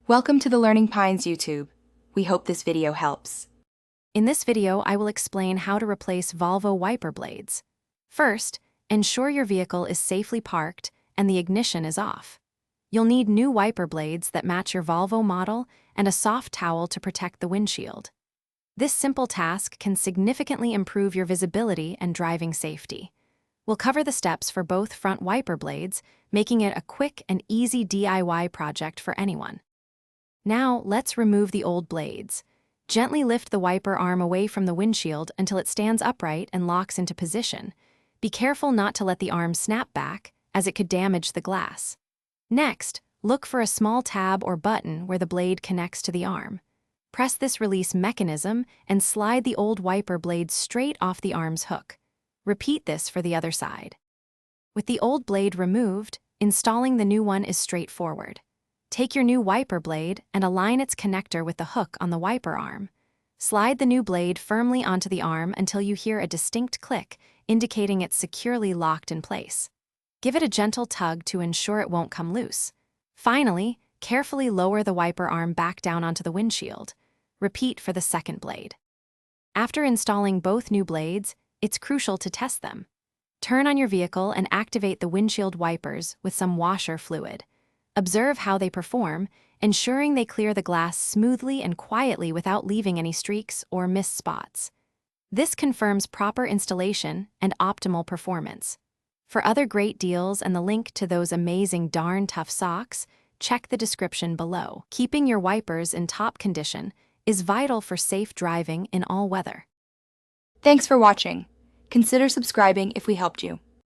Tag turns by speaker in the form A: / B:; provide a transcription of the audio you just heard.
A: Welcome to the Learning Pines YouTube. We hope this video helps.
B: In this video, I will explain how to replace Volvo wiper blades. First, ensure your vehicle is safely parked and the ignition is off. You'll need new wiper blades that match your Volvo model and a soft towel to protect the windshield. This simple task can significantly improve your visibility and driving safety. We'll cover the steps for both front wiper blades, making it a quick and easy DIY project for anyone. Now, let's remove the old blades. Gently lift the wiper arm away from the windshield until it stands upright and locks into position. Be careful not to let the arm snap back, as it could damage the glass. Next, look for a small tab or button where the blade connects to the arm. Press this release mechanism and slide the old wiper blade straight off the arm's hook. Repeat this for the other side. With the old blade removed, installing the new one is straightforward. Take your new wiper blade and align its connector with the hook on the wiper arm. Slide the new blade firmly onto the arm until you hear a distinct click, indicating it's securely locked in place. Give it a gentle tug to ensure it won't come loose. Finally, carefully lower the wiper arm back down onto the windshield. Repeat for the second blade. After installing both new blades, it's crucial to test them. Turn on your vehicle and activate the windshield wipers with some washer fluid. Observe how they perform, ensuring they clear the glass smoothly and quietly without leaving any streaks or missed spots. This confirms proper installation and optimal performance. For other great deals and the link to those amazing darn tough socks, check the description below. Keeping your wipers in top condition is vital for safe driving in all weather.
A: Thanks for watching. Consider subscribing if we helped you.